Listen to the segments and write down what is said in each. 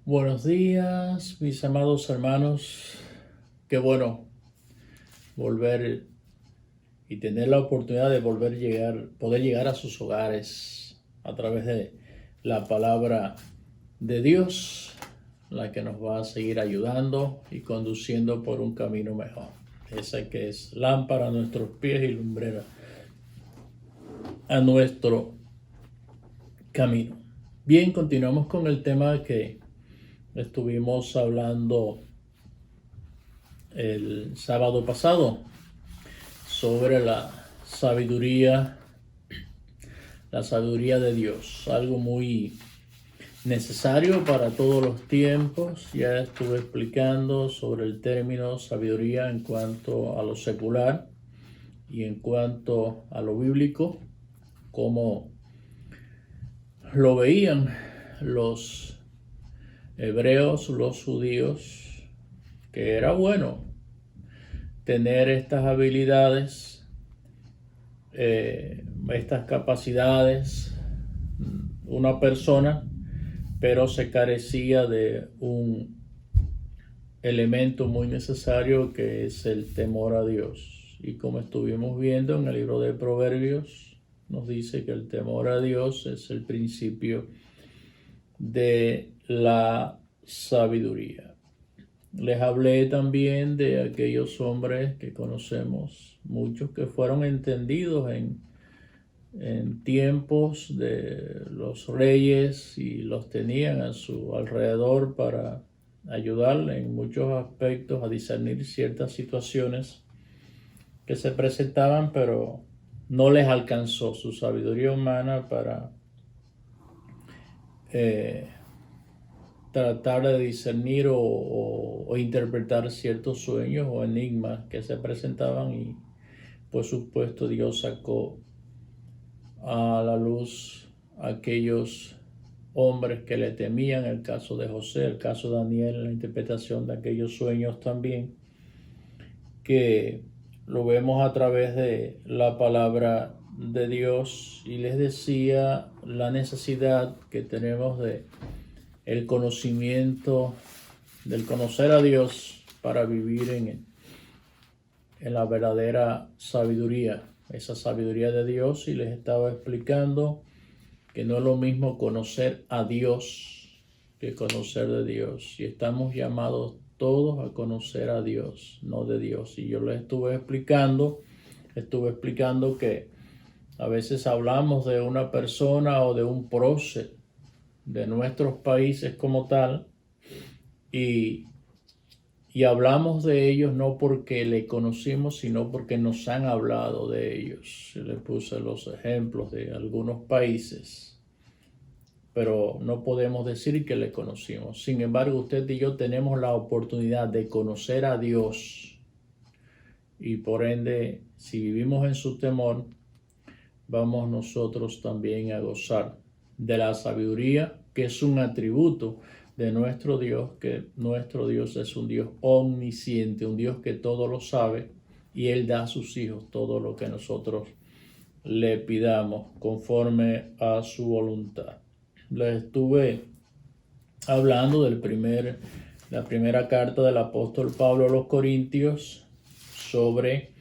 Buenos días, mis amados hermanos. Qué bueno volver y tener la oportunidad de poder llegar a sus hogares a través de la palabra de Dios, la que nos va a seguir ayudando y conduciendo por un camino mejor. Esa que es lámpara a nuestros pies y lumbrera a nuestro camino. Bien, continuamos con el tema que estuvimos hablando el sábado pasado sobre la sabiduría de Dios, algo muy necesario para todos los tiempos. Ya estuve explicando sobre el término sabiduría en cuanto a lo secular y en cuanto a lo bíblico, cómo lo veían los hebreos, los judíos, que era bueno tener estas habilidades, estas capacidades, una persona, pero se carecía de un elemento muy necesario que es el temor a Dios. Y como estuvimos viendo en el libro de Proverbios, nos dice que el temor a Dios es el principio de la sabiduría. Les hablé también de aquellos hombres que conocemos, muchos que fueron entendidos en tiempos de los reyes y los tenían a su alrededor para ayudarle en muchos aspectos a discernir ciertas situaciones que se presentaban, pero no les alcanzó su sabiduría humana para tratar de discernir o interpretar ciertos sueños o enigmas que se presentaban, y por supuesto Dios sacó a la luz a aquellos hombres que le temían, el caso de José, el caso de Daniel, la interpretación de aquellos sueños también, que lo vemos a través de la palabra de Dios. Y les decía la necesidad que tenemos de el conocimiento, del conocer a Dios para vivir en la verdadera sabiduría, esa sabiduría de Dios. Y les estaba explicando que no es lo mismo conocer a Dios que conocer de Dios. Y estamos llamados todos a conocer a Dios, no de Dios. Y yo les estuve explicando que a veces hablamos de una persona o de un prócer de nuestros países como tal, y hablamos de ellos no porque le conocimos, sino porque nos han hablado de ellos. Yo le puse los ejemplos de algunos países, pero no podemos decir que le conocimos. Sin embargo, usted y yo tenemos la oportunidad de conocer a Dios, y por ende, si vivimos en su temor, vamos nosotros también a gozar de la sabiduría, que es un atributo de nuestro Dios, que nuestro Dios es un Dios omnisciente, un Dios que todo lo sabe, y Él da a sus hijos todo lo que nosotros le pidamos conforme a su voluntad. Les estuve hablando la primera carta del apóstol Pablo a los Corintios sobre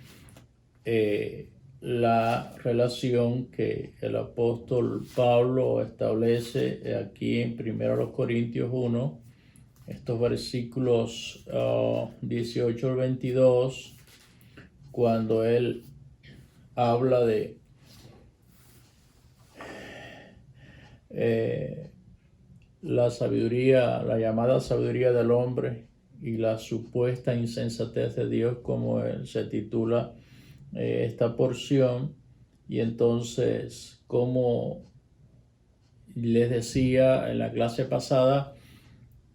la relación que el apóstol Pablo establece aquí en 1 Corintios 1, estos versículos 18 al 22, cuando él habla de la sabiduría, la llamada sabiduría del hombre y la supuesta insensatez de Dios, como él se titula esta porción. Y entonces, como les decía en la clase pasada,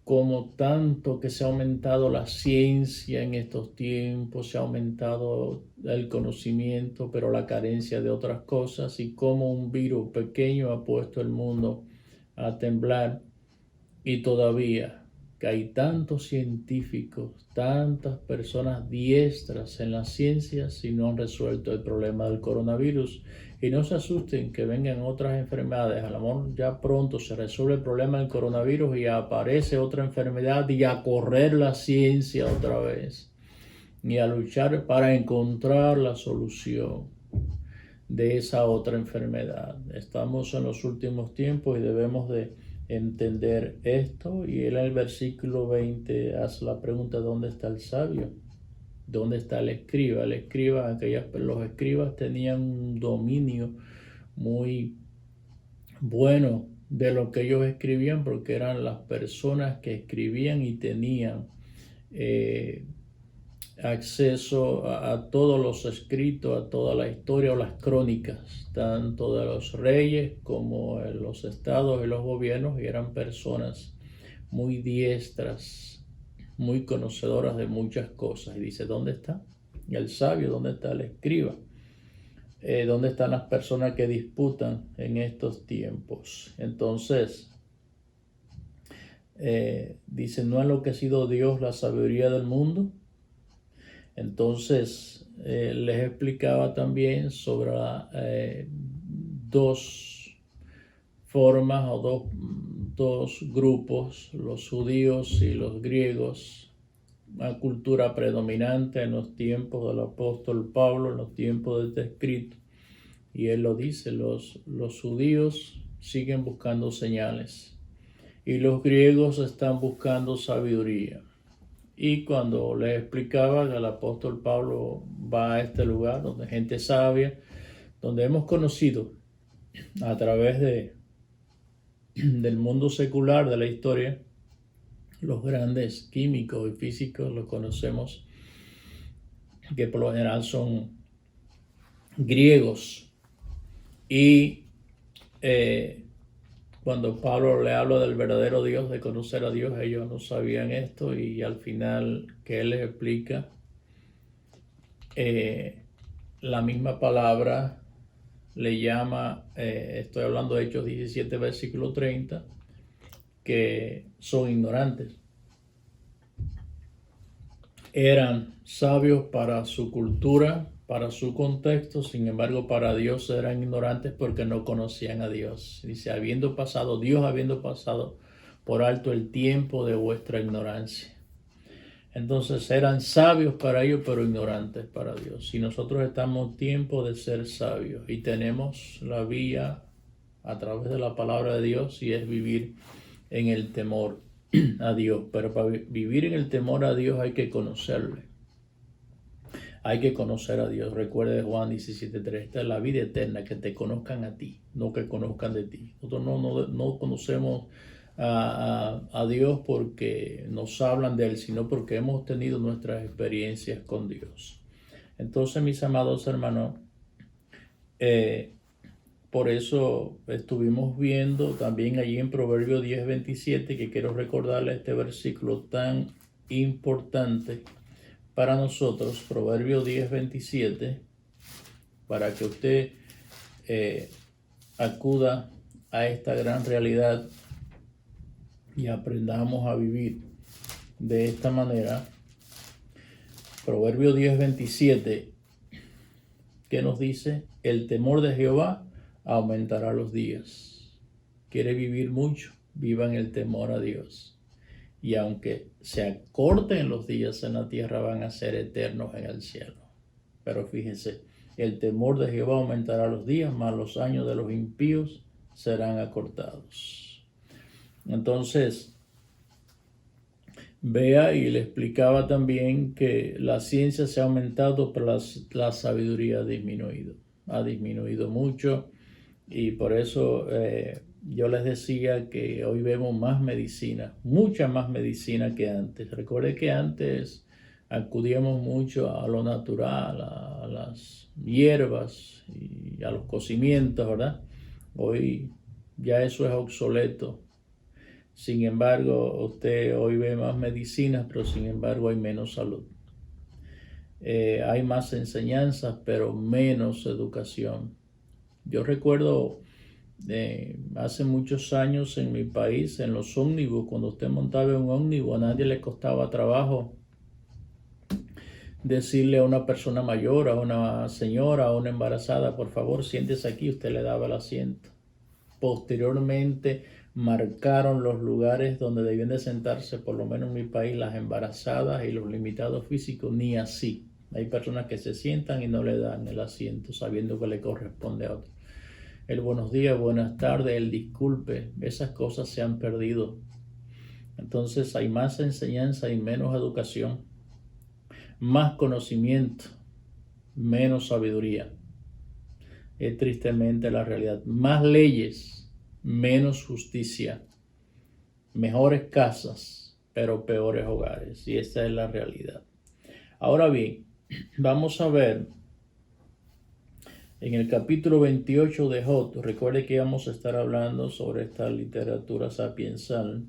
como tanto que se ha aumentado la ciencia en estos tiempos, se ha aumentado el conocimiento, pero la carencia de otras cosas, y como un virus pequeño ha puesto el mundo a temblar. Y todavía que hay tantos científicos, tantas personas diestras en las ciencias, y no han resuelto el problema del coronavirus. Y no se asusten que vengan otras enfermedades. A lo mejor ya pronto se resuelve el problema del coronavirus y aparece otra enfermedad y a correr la ciencia otra vez. Y a luchar para encontrar la solución de esa otra enfermedad. Estamos en los últimos tiempos y debemos de entender esto. Y él en el versículo 20 hace la pregunta: ¿dónde está el sabio? ¿Dónde está el escriba? El escriba, los escribas tenían un dominio muy bueno de lo que ellos escribían, porque eran las personas que escribían y tenían acceso a todos los escritos, a toda la historia o las crónicas, tanto de los reyes como de los estados y los gobiernos, y eran personas muy diestras, muy conocedoras de muchas cosas. Y dice: ¿dónde está el sabio? ¿Dónde está el escriba? ¿Dónde están las personas que disputan en estos tiempos? Entonces, dice: ¿no ha enloquecido Dios la sabiduría del mundo? Entonces, les explicaba también sobre dos formas o dos grupos, los judíos y los griegos, una cultura predominante en los tiempos del apóstol Pablo, en los tiempos de este escrito. Y él lo dice: los judíos siguen buscando señales y los griegos están buscando sabiduría. Y cuando les explicaba que el apóstol Pablo va a este lugar donde gente sabia, donde hemos conocido a través del mundo secular de la historia, los grandes químicos y físicos los conocemos, que por lo general son griegos. Y cuando Pablo le habla del verdadero Dios, de conocer a Dios, ellos no sabían esto, y al final que él les explica la misma palabra, le llama, estoy hablando de Hechos 17, versículo 30, que son ignorantes. Eran sabios para su cultura, para su contexto, sin embargo para Dios eran ignorantes porque no conocían a Dios. Dice: Dios habiendo pasado por alto el tiempo de vuestra ignorancia. Entonces eran sabios para ellos, pero ignorantes para Dios. Y nosotros estamos en tiempo de ser sabios y tenemos la vía a través de la palabra de Dios, y es vivir en el temor a Dios. Pero para vivir en el temor a Dios hay que conocerle. Hay que conocer a Dios. Recuerde Juan 17:3. Esta es la vida eterna, que te conozcan a ti, no que conozcan de ti. Nosotros no conocemos a Dios porque nos hablan de Él, sino porque hemos tenido nuestras experiencias con Dios. Entonces, mis amados hermanos, por eso estuvimos viendo también allí en Proverbios 10:27, que quiero recordarle este versículo tan importante para nosotros, Proverbios 10:27, para que usted acuda a esta gran realidad y aprendamos a vivir de esta manera. Proverbios 10:27, ¿qué nos dice? El temor de Jehová aumentará los días. ¿Quiere vivir mucho? Viva en el temor a Dios. Y aunque se acorten los días en la tierra, van a ser eternos en el cielo. Pero fíjense, el temor de Jehová aumentará los días, mas los años de los impíos serán acortados. Entonces, vea, y le explicaba también que la ciencia se ha aumentado, pero la sabiduría ha disminuido mucho, y por eso yo les decía que hoy vemos más medicina, mucha más medicina que antes. Recuerde que antes acudíamos mucho a lo natural, a las hierbas y a los cocimientos, ¿verdad? Hoy ya eso es obsoleto. Sin embargo, usted hoy ve más medicinas, pero sin embargo hay menos salud. Hay más enseñanzas, pero menos educación. Yo recuerdo hace muchos años en mi país, en los ómnibus, cuando usted montaba en un ómnibus, a nadie le costaba trabajo decirle a una persona mayor, a una señora, a una embarazada, por favor, siéntese aquí, usted le daba el asiento. Posteriormente marcaron los lugares donde debían de sentarse, por lo menos en mi país, las embarazadas y los limitados físicos, ni así. Hay personas que se sientan y no le dan el asiento sabiendo que le corresponde a otro. El buenos días, buenas tardes, el disculpe, esas cosas se han perdido. Entonces hay más enseñanza y menos educación, más conocimiento, menos sabiduría. Es tristemente la realidad. Más leyes, menos justicia. Mejores casas, pero peores hogares. Y esta es la realidad. Ahora bien, vamos a ver en el capítulo 28 de Job. Recuerde que vamos a estar hablando sobre esta literatura sapiensal.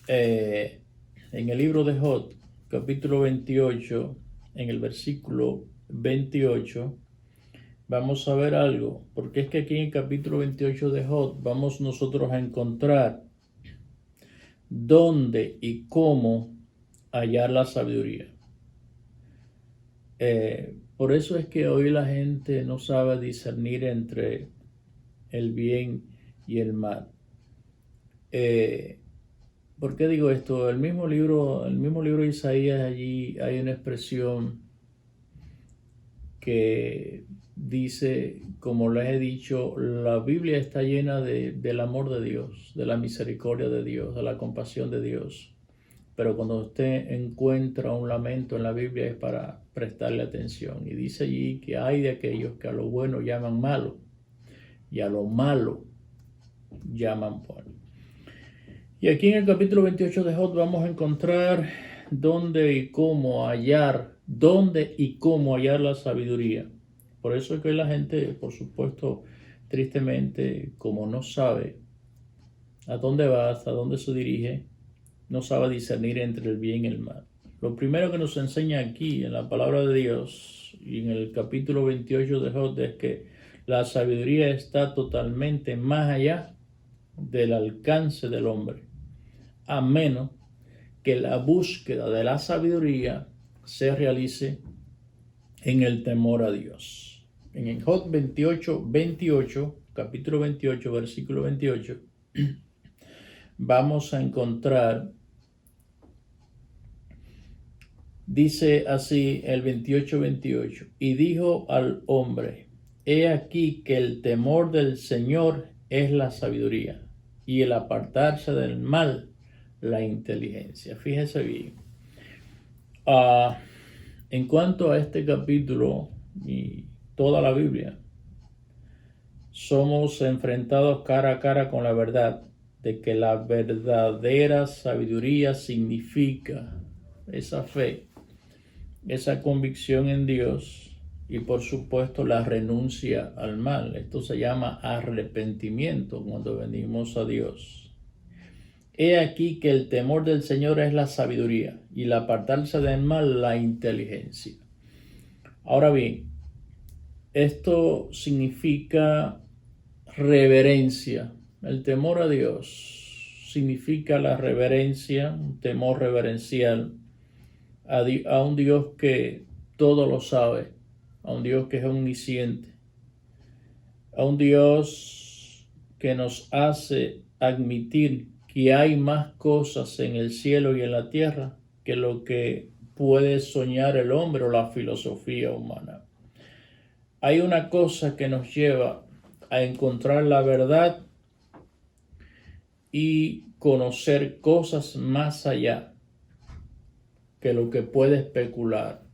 En el libro de Job, capítulo 28, en el versículo 28, vamos a ver algo, porque es que aquí en el capítulo 28 de Job vamos nosotros a encontrar dónde y cómo hallar la sabiduría. Por eso es que hoy la gente no sabe discernir entre el bien y el mal. ¿Por qué digo esto? El mismo libro de Isaías, allí hay una expresión que dice, como les he dicho, la Biblia está llena del amor de Dios, de la misericordia de Dios, de la compasión de Dios. Pero cuando usted encuentra un lamento en la Biblia es para prestarle atención. Y dice allí que hay de aquellos que a lo bueno llaman malo y a lo malo llaman bueno. Y aquí en el capítulo 28 de Job vamos a encontrar dónde y cómo hallar la sabiduría. Por eso es que la gente, por supuesto, tristemente, como no sabe a dónde va, hasta dónde se dirige, no sabe discernir entre el bien y el mal. Lo primero que nos enseña aquí en la palabra de Dios y en el capítulo 28 de Job es que la sabiduría está totalmente más allá del alcance del hombre, a menos que la búsqueda de la sabiduría se realice en el temor a Dios. En Job 28, capítulo 28, versículo 28, vamos a encontrar, dice así el 28, y dijo al hombre, he aquí que el temor del Señor es la sabiduría, y el apartarse del mal, la inteligencia. Fíjese bien. En cuanto a este capítulo y toda la Biblia, somos enfrentados cara a cara con la verdad de que la verdadera sabiduría significa esa fe, esa convicción en Dios y por supuesto la renuncia al mal. Esto se llama arrepentimiento cuando venimos a Dios. He aquí que el temor del Señor es la sabiduría y el apartarse del mal la inteligencia. Ahora bien, esto significa reverencia. El temor a Dios significa la reverencia, un temor reverencial a un Dios que todo lo sabe, a un Dios que es omnisciente, a un Dios que nos hace admitir que hay más cosas en el cielo y en la tierra que lo que puede soñar el hombre o la filosofía humana. Hay una cosa que nos lleva a encontrar la verdad y conocer cosas más allá que lo que puede especular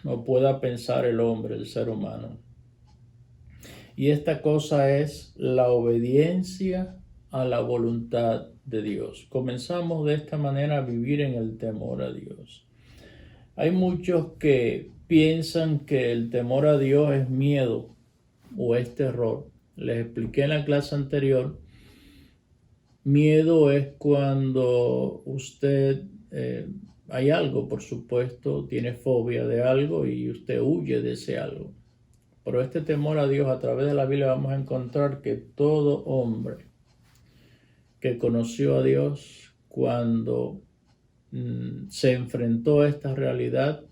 o pueda pensar el hombre, el ser humano. Y esta cosa es la obediencia a la voluntad de Dios. Comenzamos de esta manera a vivir en el temor a Dios. Hay muchos que piensan que el temor a Dios es miedo o es terror. Les expliqué en la clase anterior. Miedo es cuando usted hay algo, por supuesto, tiene fobia de algo y usted huye de ese algo. Pero este temor a Dios, a través de la Biblia vamos a encontrar que todo hombre que conoció a Dios cuando se enfrentó a esta realidad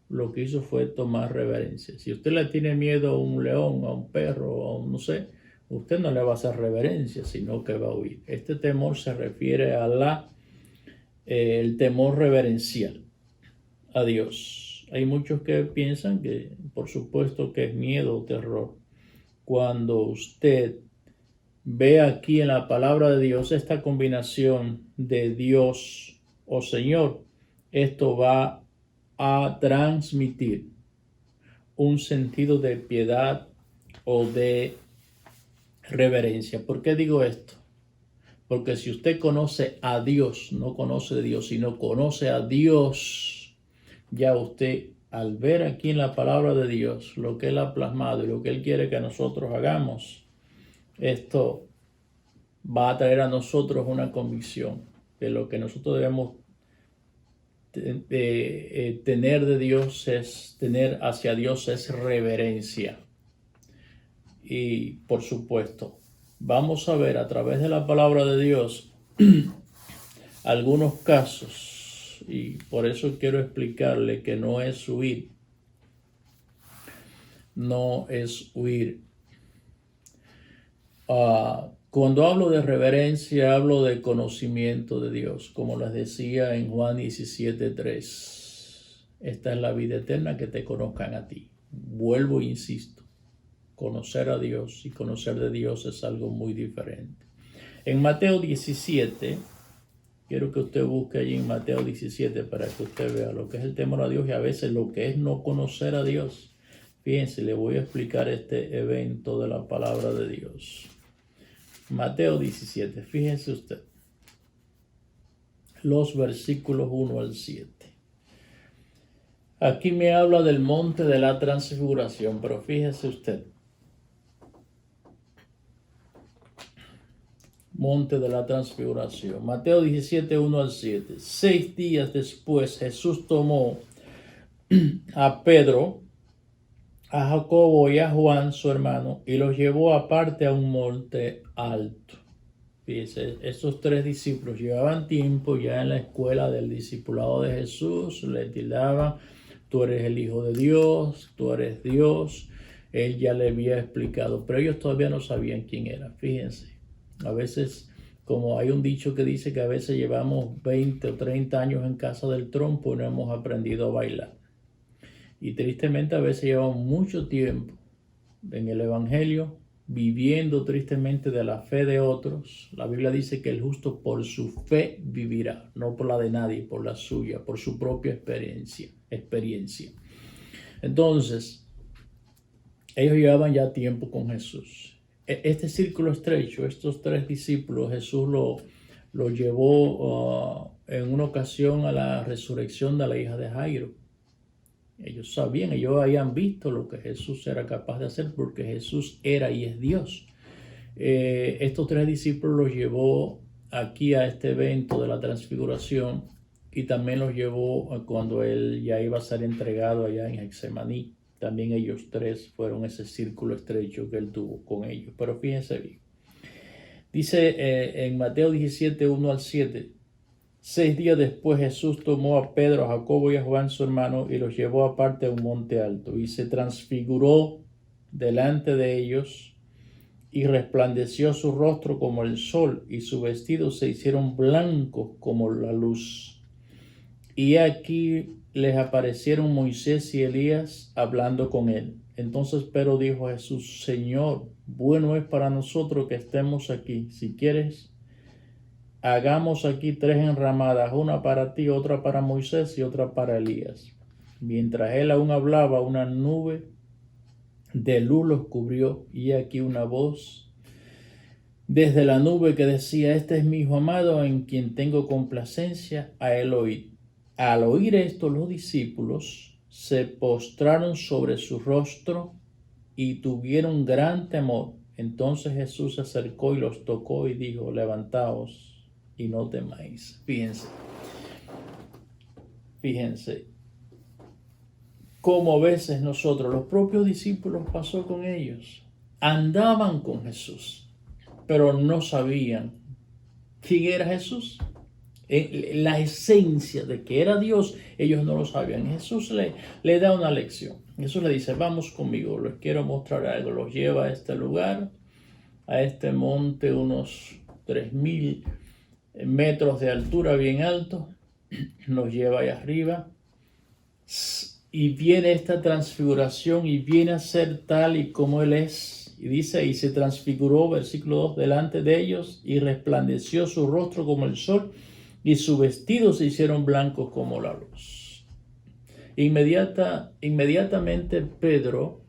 lo que hizo fue tomar reverencia. Si usted le tiene miedo a un león, a un perro, a un no sé, usted no le va a hacer reverencia, sino que va a huir. Este temor se refiere a el temor reverencial a Dios. Hay muchos que piensan que, por supuesto, que es miedo o terror. Cuando usted ve aquí en la palabra de Dios esta combinación de Dios o Señor, esto va a transmitir un sentido de piedad o de reverencia. ¿Por qué digo esto? Porque si usted conoce a Dios, no conoce a Dios, sino conoce a Dios, ya usted, al ver aquí en la palabra de Dios lo que Él ha plasmado y lo que Él quiere que nosotros hagamos, esto va a traer a nosotros una convicción de lo que nosotros debemos tener de Dios, es tener hacia Dios es reverencia. Y por supuesto, vamos a ver a través de la palabra de Dios algunos casos, y por eso quiero explicarle que no es huir, no es huir. Cuando hablo de reverencia, hablo de conocimiento de Dios, como les decía en Juan 17:3. Esta es la vida eterna, que te conozcan a ti. Vuelvo e insisto, conocer a Dios y conocer de Dios es algo muy diferente. En Mateo 17, quiero que usted busque allí en Mateo 17 para que usted vea lo que es el temor a Dios y a veces lo que es no conocer a Dios. Fíjense, le voy a explicar este evento de la palabra de Dios. Mateo 17, fíjense usted, los versículos 1 al 7. Aquí me habla del monte de la transfiguración, pero fíjese usted, monte de la transfiguración. Mateo 17, 1 al 7. 6 días después Jesús tomó a Pedro, a Jacobo y a Juan, su hermano, y los llevó aparte a un monte alto. Fíjense, estos tres discípulos llevaban tiempo ya en la escuela del discipulado de Jesús, le tildaban, tú eres el Hijo de Dios, tú eres Dios. Él ya le había explicado, pero ellos todavía no sabían quién era. Fíjense, a veces, como hay un dicho que dice que a veces llevamos 20 o 30 años en casa del trompo y no hemos aprendido a bailar. Y tristemente a veces llevamos mucho tiempo en el Evangelio viviendo tristemente de la fe de otros. La Biblia dice que el justo por su fe vivirá, no por la de nadie, por la suya, por su propia experiencia. Entonces, ellos llevaban ya tiempo con Jesús. Este círculo estrecho, estos tres discípulos, Jesús lo llevó en una ocasión a la resurrección de la hija de Jairo. Ellos sabían, ellos habían visto lo que Jesús era capaz de hacer porque Jesús era y es Dios. Estos tres discípulos los llevó aquí a este evento de la transfiguración y también los llevó cuando él ya iba a ser entregado allá en Getsemaní. También ellos tres fueron ese círculo estrecho que él tuvo con ellos. Pero fíjense bien. Dice en Mateo 17, 1 al 7. 6 días después Jesús tomó a Pedro, a Jacobo y a Juan su hermano y los llevó aparte a un monte alto y se transfiguró delante de ellos y resplandeció su rostro como el sol y sus vestidos se hicieron blancos como la luz. Y aquí les aparecieron Moisés y Elías hablando con él. Entonces Pedro dijo a Jesús: Señor, bueno es para nosotros que estemos aquí. Si quieres, hagamos aquí 3 enramadas, una para ti, otra para Moisés y otra para Elías. Mientras él aún hablaba, una nube de luz los cubrió y aquí una voz desde la nube que decía: Este es mi Hijo amado en quien tengo complacencia, a él oíd. Al oír esto, los discípulos se postraron sobre su rostro y tuvieron gran temor. Entonces Jesús se acercó y los tocó y dijo: Levantaos y no temáis. Fíjense cómo a veces nosotros, los propios discípulos, pasó con ellos. Andaban con Jesús, pero no sabían quién era Jesús. la esencia de que era Dios, ellos no lo sabían. Jesús le da una lección. Jesús le dice, vamos conmigo, les quiero mostrar algo. Los lleva a este lugar, a este monte, unos 3000 metros de altura, bien alto. Nos lleva allá arriba. Y viene esta transfiguración y viene a ser tal y como Él es. Y dice, y se transfiguró, versículo 2, delante de ellos y resplandeció su rostro como el sol y sus vestidos se hicieron blancos como la luz. Inmediatamente Pedro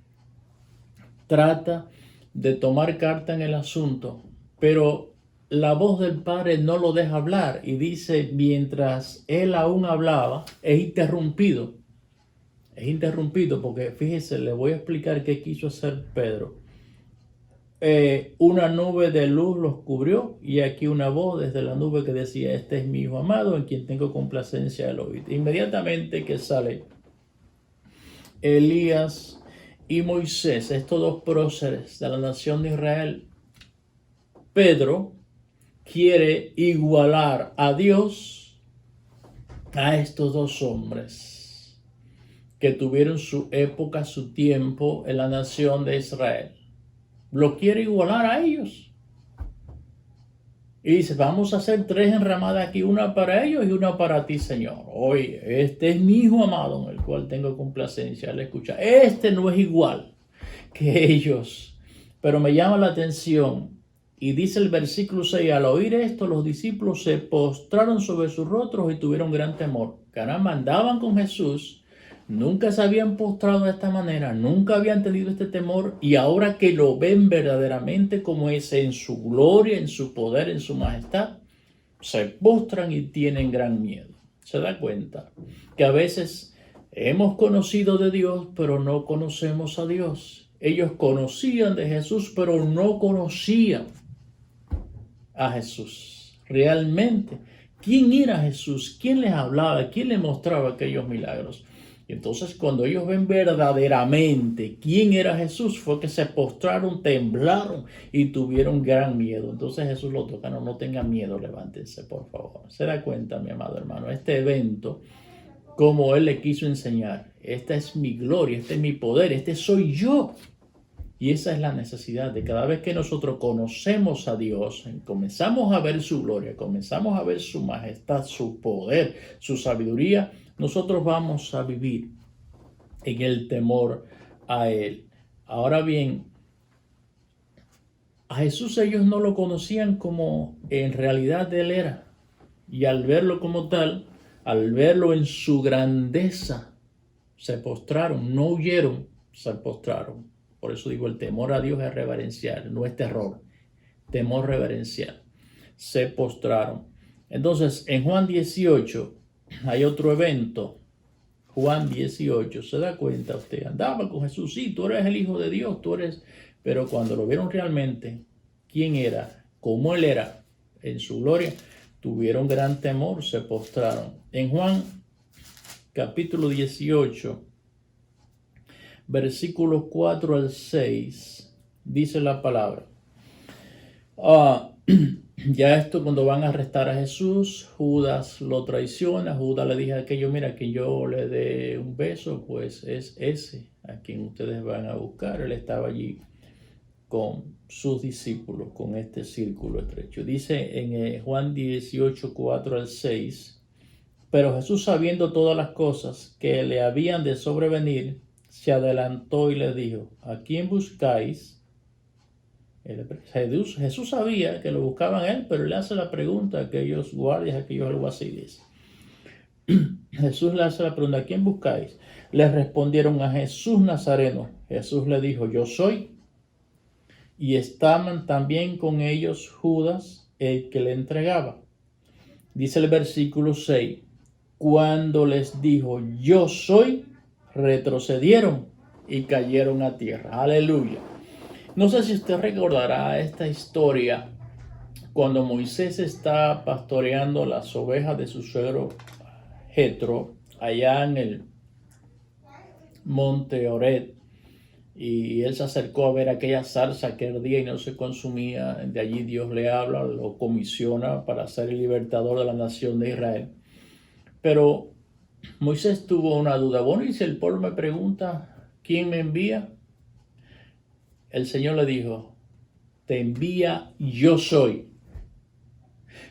trata de tomar carta en el asunto, pero la voz del Padre no lo deja hablar y dice, mientras él aún hablaba, es interrumpido porque fíjese, le voy a explicar qué quiso hacer Pedro. Una nube de luz los cubrió y aquí una voz desde la nube que decía, este es mi hijo amado en quien tengo complacencia al oír. Inmediatamente que sale Elías y Moisés, estos dos próceres de la nación de Israel, Pedro quiere igualar a Dios a estos dos hombres que tuvieron su época, su tiempo en la nación de Israel. Lo quiere igualar a ellos. Y dice, vamos a hacer 3 enramadas aquí, una para ellos y una para ti, Señor. Oye, este es mi hijo amado en el cual tengo complacencia al escuchar. Este no es igual que ellos. Pero me llama la atención. Y dice el versículo 6, al oír esto, los discípulos se postraron sobre sus rostros y tuvieron gran temor. Caramba, andaban con Jesús. Nunca se habían postrado de esta manera, nunca habían tenido este temor y ahora que lo ven verdaderamente como es en su gloria, en su poder, en su majestad, se postran y tienen gran miedo. Se da cuenta que a veces hemos conocido de Dios, pero no conocemos a Dios. Ellos conocían de Jesús, pero no conocían a Jesús realmente. ¿Quién era Jesús? ¿Quién les hablaba? ¿Quién les mostraba aquellos milagros? Y entonces cuando ellos ven verdaderamente quién era Jesús, fue que se postraron, temblaron y tuvieron gran miedo. Entonces Jesús lo toca, no tengan miedo, levántense por favor. Se da cuenta, mi amado hermano, este evento, como Él le quiso enseñar, esta es mi gloria, este es mi poder, este soy yo. Y esa es la necesidad de cada vez que nosotros conocemos a Dios, comenzamos a ver su gloria, comenzamos a ver su majestad, su poder, su sabiduría, nosotros vamos a vivir en el temor a Él. Ahora bien, a Jesús ellos no lo conocían como en realidad Él era. Y al verlo como tal, al verlo en su grandeza, se postraron, no huyeron, se postraron. Por eso digo, el temor a Dios es reverencial, no es terror, temor reverencial. Se postraron. Entonces, en Juan 18 hay otro evento. Juan 18, se da cuenta usted, andaba con Jesús, sí, tú eres el Hijo de Dios, tú eres, pero cuando lo vieron realmente, quién era, cómo Él era, en su gloria, tuvieron gran temor, se postraron. En Juan capítulo 18, versículos 4 al 6, dice la palabra. Ya esto cuando van a arrestar a Jesús, Judas lo traiciona. Judas le dice a aquello, mira, que yo le dé un beso, pues es ese a quien ustedes van a buscar. Él estaba allí con sus discípulos, con este círculo estrecho. Dice en Juan 18, 4 al 6, pero Jesús, sabiendo todas las cosas que le habían de sobrevenir, se adelantó y le dijo, ¿a quién buscáis? Jesús sabía que lo buscaban a él, pero le hace la pregunta a aquellos guardias, a aquellos alguaciles. Jesús le hace la pregunta, ¿a quién buscáis? Les respondieron, a Jesús Nazareno. Jesús le dijo, yo soy. Y estaban también con ellos Judas, el que le entregaba. Dice el versículo 6, cuando les dijo, yo soy, retrocedieron y cayeron a tierra. Aleluya. No sé si usted recordará esta historia cuando Moisés está pastoreando las ovejas de su suegro Jetro allá en el monte Horeb. y él se acercó a ver aquella zarza que ardía y no se consumía. De allí Dios le habla, lo comisiona para ser el libertador de la nación de Israel. Pero Moisés tuvo una duda. Bueno, y si el pueblo me pregunta, ¿quién me envía? El Señor le dijo, te envía yo soy.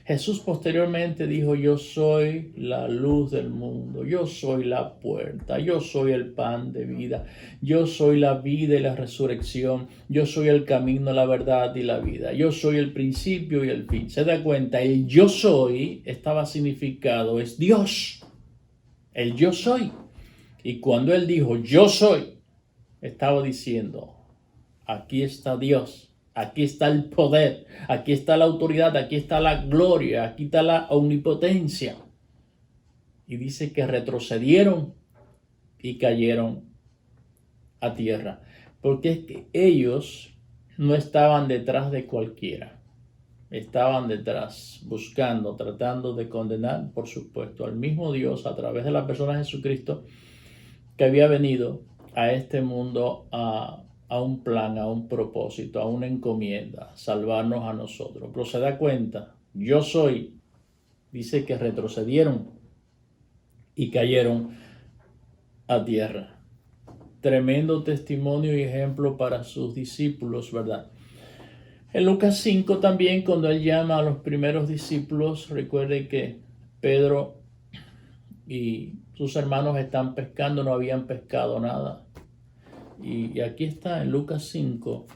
Jesús posteriormente dijo, yo soy la luz del mundo, yo soy la puerta, yo soy el pan de vida, yo soy la vida y la resurrección, yo soy el camino, la verdad y la vida, yo soy el principio y el fin. Se da cuenta, el yo soy estaba significado, es Dios, el yo soy. Y cuando él dijo, yo soy, estaba diciendo, aquí está Dios. Aquí está el poder, aquí está la autoridad, aquí está la gloria, aquí está la omnipotencia. Y dice que retrocedieron y cayeron a tierra. Porque es que ellos no estaban detrás de cualquiera. Estaban detrás, buscando, tratando de condenar, por supuesto, al mismo Dios a través de la persona de Jesucristo que había venido a este mundo a un plan, a un propósito, a una encomienda, salvarnos a nosotros. Pero se da cuenta, yo soy, dice que retrocedieron y cayeron a tierra. Tremendo testimonio y ejemplo para sus discípulos, ¿verdad? En Lucas 5 también, cuando él llama a los primeros discípulos, recuerde que Pedro y sus hermanos están pescando, no habían pescado nada. Y aquí está en Lucas 5,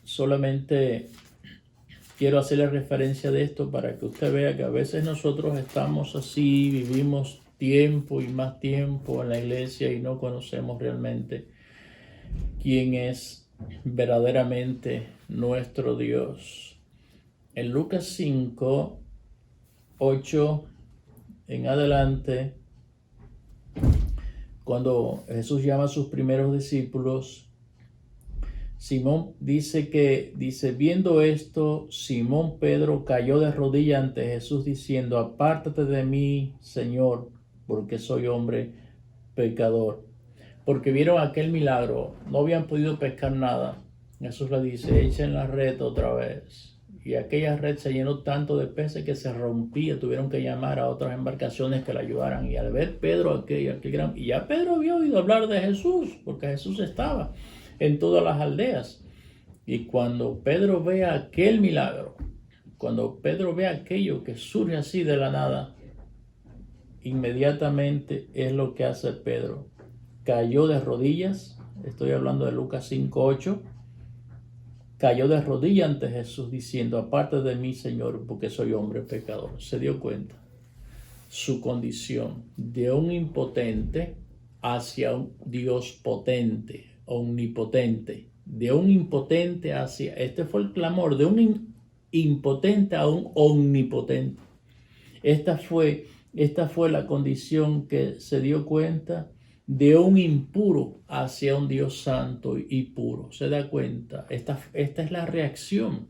solamente quiero hacerle referencia de esto para que usted vea que a veces nosotros estamos así, vivimos tiempo y más tiempo en la iglesia y no conocemos realmente quién es verdaderamente nuestro Dios. En Lucas 5, 8 en adelante, cuando Jesús llama a sus primeros discípulos, Simón dice, viendo esto, Simón Pedro cayó de rodillas ante Jesús diciendo, apártate de mí, Señor, porque soy hombre pecador. Porque vieron aquel milagro, no habían podido pescar nada. Jesús le dice, echen la red otra vez. Y aquella red se llenó tanto de peces que se rompía, tuvieron que llamar a otras embarcaciones que la ayudaran. Y al ver Pedro aquel gran... Y ya Pedro había oído hablar de Jesús, porque Jesús estaba en todas las aldeas. Y cuando Pedro ve aquel milagro, cuando Pedro ve aquello que surge así de la nada, inmediatamente es lo que hace Pedro. Cayó de rodillas, estoy hablando de Lucas 5:8, cayó de rodillas ante Jesús diciendo, aparte de mí, Señor, porque soy hombre pecador. Se dio cuenta su condición de un impotente hacia un Dios potente, omnipotente, de un impotente hacia, este fue el clamor, de un impotente a un omnipotente. Esta fue la condición que se dio cuenta de un impuro hacia un Dios santo y puro. Se da cuenta, esta es la reacción.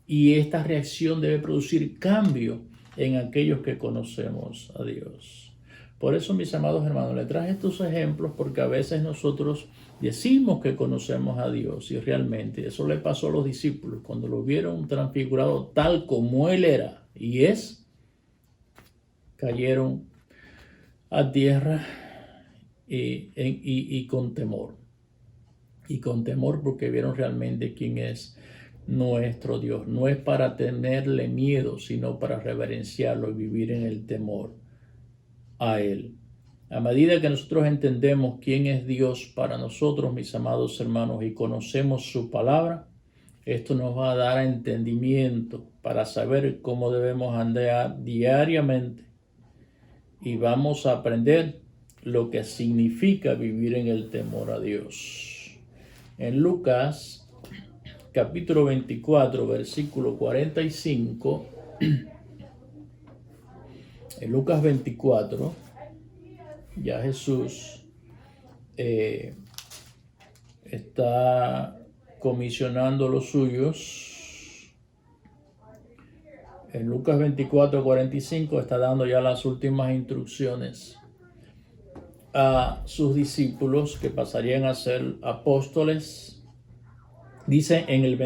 Y esta reacción debe producir cambio en aquellos que conocemos a Dios. Por eso, mis amados hermanos, les traje estos ejemplos porque a veces nosotros decimos que conocemos a Dios y realmente eso le pasó a los discípulos cuando lo vieron transfigurado tal como Él era y es, cayeron a tierra y con temor. Y con temor porque vieron realmente quién es nuestro Dios. No es para tenerle miedo, sino para reverenciarlo y vivir en el temor a Él. A medida que nosotros entendemos quién es Dios para nosotros, mis amados hermanos, y conocemos su palabra, esto nos va a dar entendimiento para saber cómo debemos andar diariamente y vamos a aprender lo que significa vivir en el temor a Dios. En Lucas capítulo 24, versículo 45, en Lucas 24, ya Jesús está comisionando los suyos. En Lucas 24, 45 está dando ya las últimas instrucciones a sus discípulos que pasarían a ser apóstoles. Dice en el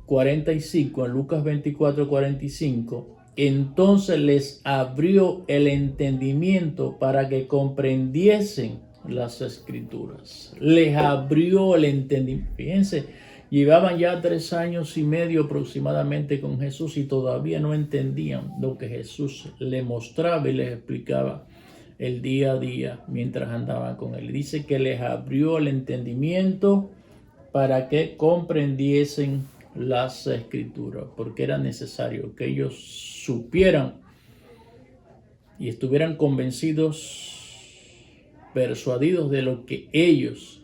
45, en Lucas 24:45, entonces les abrió el entendimiento para que comprendiesen las escrituras. Les abrió el entendimiento. Fíjense, llevaban ya 3 años y medio aproximadamente con Jesús y todavía no entendían lo que Jesús les mostraba y les explicaba el día a día mientras andaban con él. Dice que les abrió el entendimiento para que comprendiesen las escrituras, porque era necesario que ellos supieran y estuvieran convencidos, persuadidos de lo que ellos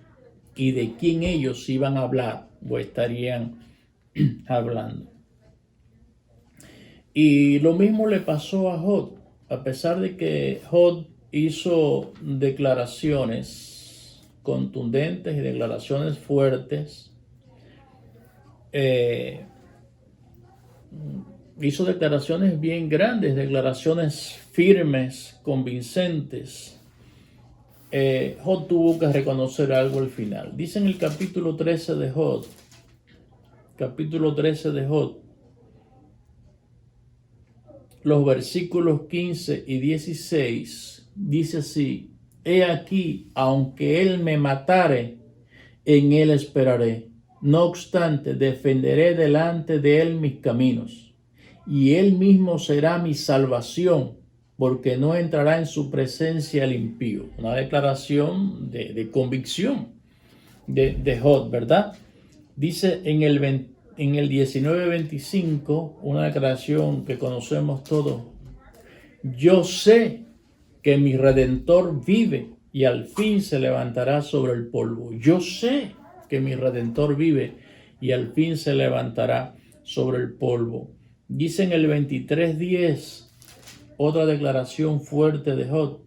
y de quién ellos iban a hablar o estarían hablando. Y lo mismo le pasó a Jod, a pesar de que Jod hizo declaraciones contundentes y declaraciones fuertes. Hizo declaraciones bien grandes, declaraciones firmes, convincentes. Jod tuvo que reconocer algo al final. Dice en el capítulo 13 de Jod, los versículos 15 y 16, dice así: he aquí, aunque él me matare, en él esperaré. No obstante, defenderé delante de él mis caminos, y él mismo será mi salvación, porque no entrará en su presencia el impío. Una declaración de convicción de Jod, ¿verdad? Dice en el 19:25, una declaración que conocemos todos: yo sé que mi Redentor vive y al fin se levantará sobre el polvo. Yo sé que mi Redentor vive y al fin se levantará sobre el polvo. Dice en el 23:10, otra declaración fuerte de Jod: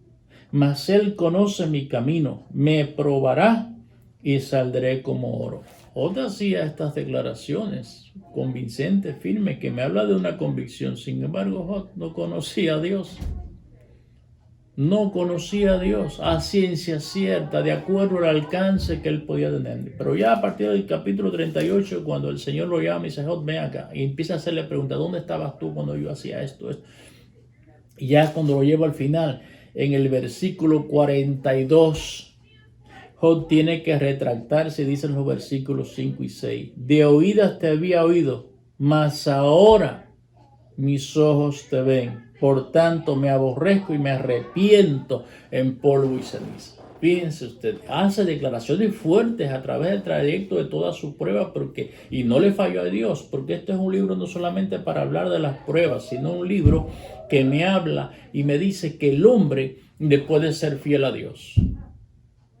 mas él conoce mi camino, me probará y saldré como oro. Jod hacía estas declaraciones convincentes, firmes, que me habla de una convicción. Sin embargo, Jod no conocía a Dios. No conocía a Dios a ciencia cierta, de acuerdo al alcance que él podía tener. Pero ya a partir del capítulo 38, cuando el Señor lo llama y dice: Jod, ven acá, y empieza a hacerle preguntas: ¿dónde estabas tú cuando yo hacía esto? Y ya cuando lo lleva al final, en el versículo 42, Jod tiene que retractarse, dicen los versículos 5 y 6. De oídas te había oído, mas ahora mis ojos te ven. Por tanto me aborrezco y me arrepiento en polvo y ceniza. Fíjense usted, hace declaraciones fuertes a través del trayecto de toda su prueba, y no le falló a Dios, porque este es un libro no solamente para hablar de las pruebas, sino un libro que me habla y me dice que el hombre le puede ser fiel a Dios.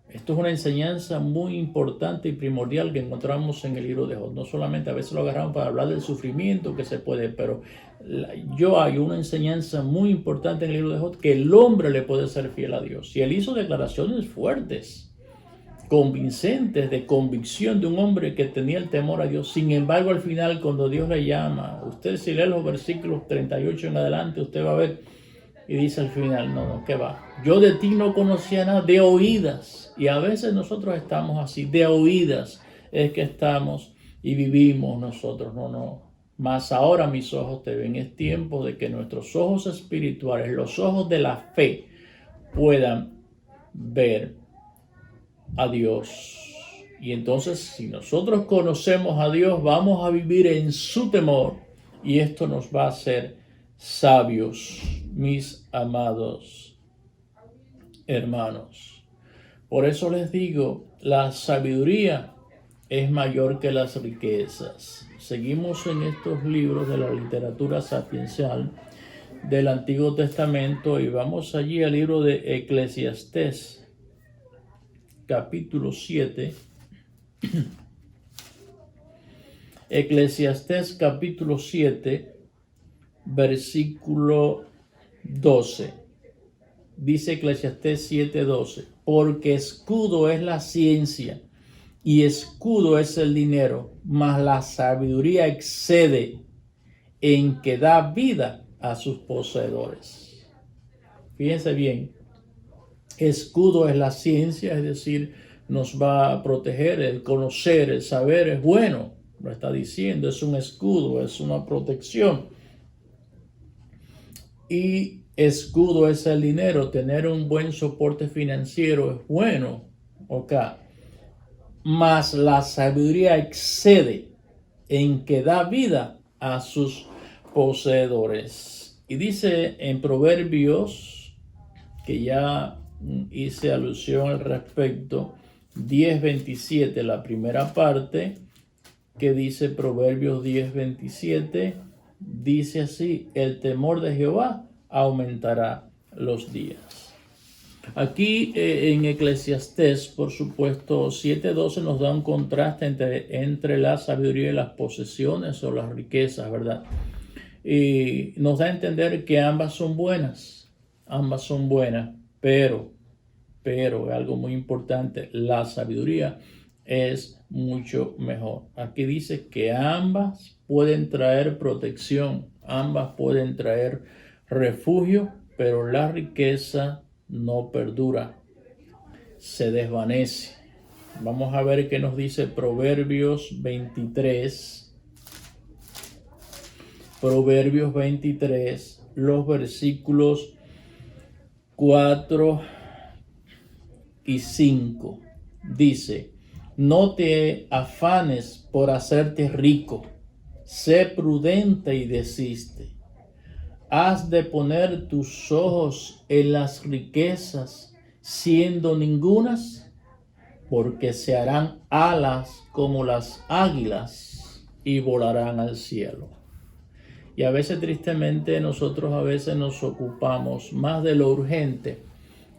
Esto es una enseñanza muy importante y primordial que encontramos en el libro de Jod. No solamente a veces lo agarramos para hablar del sufrimiento que se puede, pero hay una enseñanza muy importante en el libro de Jod, que el hombre le puede ser fiel a Dios. Y él hizo declaraciones fuertes, convincentes, de convicción de un hombre que tenía el temor a Dios. Sin embargo, al final, cuando Dios le llama, usted si lee los versículos 38 en adelante, usted va a ver, y dice al final: no, ¿qué va? Yo de ti no conocía nada, de oídas. Y a veces nosotros estamos así, de oídas es que estamos y vivimos nosotros. No. Mas ahora mis ojos te ven. Es tiempo de que nuestros ojos espirituales, los ojos de la fe, puedan ver a Dios. Y entonces, si nosotros conocemos a Dios, vamos a vivir en su temor, y esto nos va a hacer sabios, mis amados hermanos. Por eso les digo, la sabiduría es mayor que las riquezas. Seguimos en estos libros de la literatura sapiencial del Antiguo Testamento y vamos allí al libro de Eclesiastés, capítulo 7. Eclesiastés capítulo 7, versículo 12. Dice Eclesiastés 7:12: porque escudo es la ciencia y escudo es el dinero, mas la sabiduría excede en que da vida a sus poseedores. Fíjense bien, escudo es la ciencia, es decir, nos va a proteger, el conocer, el saber es bueno, lo está diciendo, es un escudo, es una protección. Y escudo es el dinero, tener un buen soporte financiero es bueno, ok. Mas la sabiduría excede en que da vida a sus poseedores. Y dice en Proverbios, que ya hice alusión al respecto, 10:27, la primera parte, que dice Proverbios 10:27, dice así: el temor de Jehová aumentará los días. Aquí en Eclesiastés, por supuesto, 7:12 nos da un contraste entre la sabiduría y las posesiones o las riquezas, ¿verdad? Y nos da a entender que ambas son buenas, pero algo muy importante, la sabiduría es mucho mejor. Aquí dice que ambas pueden traer protección, ambas pueden traer refugio, pero la riqueza no perdura, se desvanece. Vamos a ver qué nos dice Proverbios 23. Proverbios 23, los versículos 4 y 5. Dice: no te afanes por hacerte rico, sé prudente y desiste. Has de poner tus ojos en las riquezas, siendo ningunas, porque se harán alas como las águilas y volarán al cielo. Y a veces, tristemente, nosotros a veces nos ocupamos más de lo urgente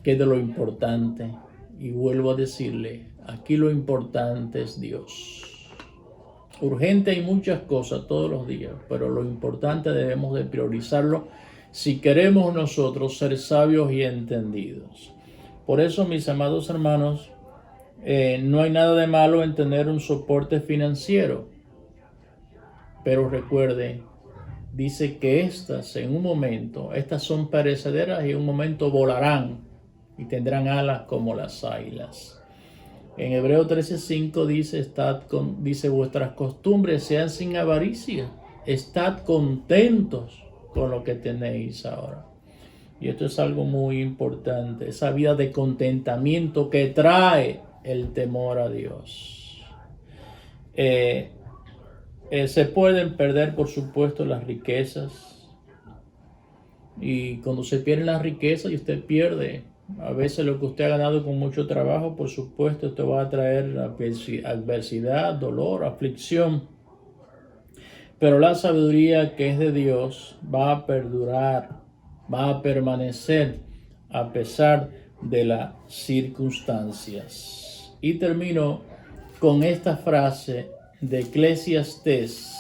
que de lo importante. Y vuelvo a decirle, aquí lo importante es Dios. Urgente hay muchas cosas todos los días, pero lo importante debemos de priorizarlo si queremos nosotros ser sabios y entendidos. Por eso, mis amados hermanos, no hay nada de malo en tener un soporte financiero, pero recuerde, dice que estas son perecederas y en un momento volarán y tendrán alas como las águilas. En Hebreo 13:5 dice: vuestras costumbres sean sin avaricia, estad contentos con lo que tenéis ahora. Y esto es algo muy importante, esa vida de contentamiento que trae el temor a Dios. Se pueden perder, por supuesto, las riquezas. Y cuando se pierden las riquezas y usted pierde a veces lo que usted ha ganado con mucho trabajo, por supuesto, esto va a traer adversidad, dolor, aflicción. Pero la sabiduría que es de Dios va a perdurar, va a permanecer a pesar de las circunstancias. Y termino con esta frase de Eclesiastés,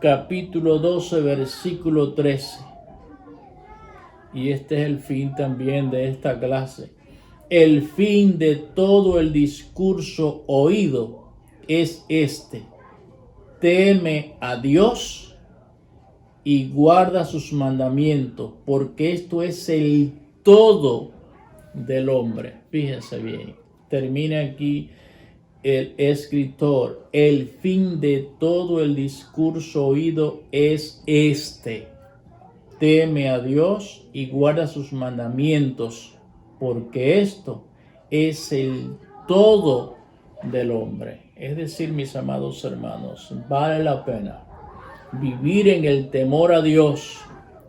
capítulo 12, versículo 13. Y este es el fin también de esta clase. El fin de todo el discurso oído es este: teme a Dios y guarda sus mandamientos, porque esto es el todo del hombre. Fíjense bien, termina aquí el escritor: el fin de todo el discurso oído es este: teme a Dios y guarda sus mandamientos, porque esto es el todo del hombre. Es decir, mis amados hermanos, vale la pena vivir en el temor a Dios,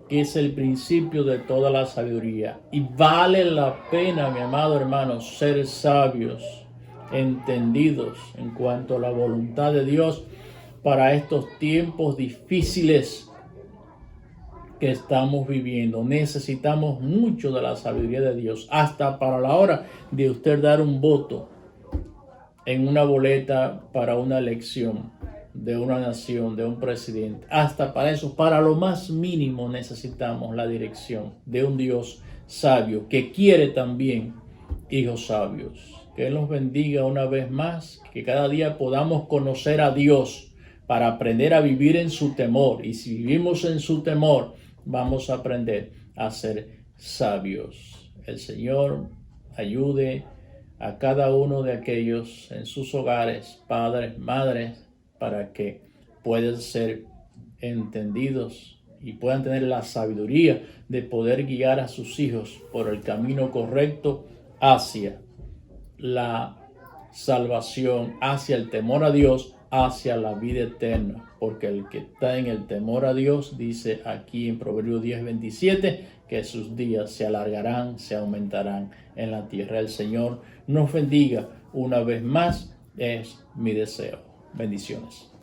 que es el principio de toda la sabiduría. Y vale la pena, mi amado hermano, ser sabios, entendidos en cuanto a la voluntad de Dios para estos tiempos difíciles que estamos viviendo. Necesitamos mucho de la sabiduría de Dios, hasta para la hora de usted dar un voto en una boleta para una elección de una nación, de un presidente. Hasta para eso, para lo más mínimo, necesitamos la dirección de un Dios sabio que quiere también hijos sabios. Que Él nos bendiga una vez más, que cada día podamos conocer a Dios para aprender a vivir en su temor. Y si vivimos en su temor, vamos a aprender a ser sabios. El Señor ayude a cada uno de aquellos en sus hogares, padres, madres, para que puedan ser entendidos y puedan tener la sabiduría de poder guiar a sus hijos por el camino correcto hacia la salvación, hacia el temor a Dios, hacia la vida eterna. Porque el que está en el temor a Dios, dice aquí en Proverbios 10:27, que sus días se alargarán, se aumentarán en la tierra. El Señor nos bendiga una vez más, es mi deseo. Bendiciones.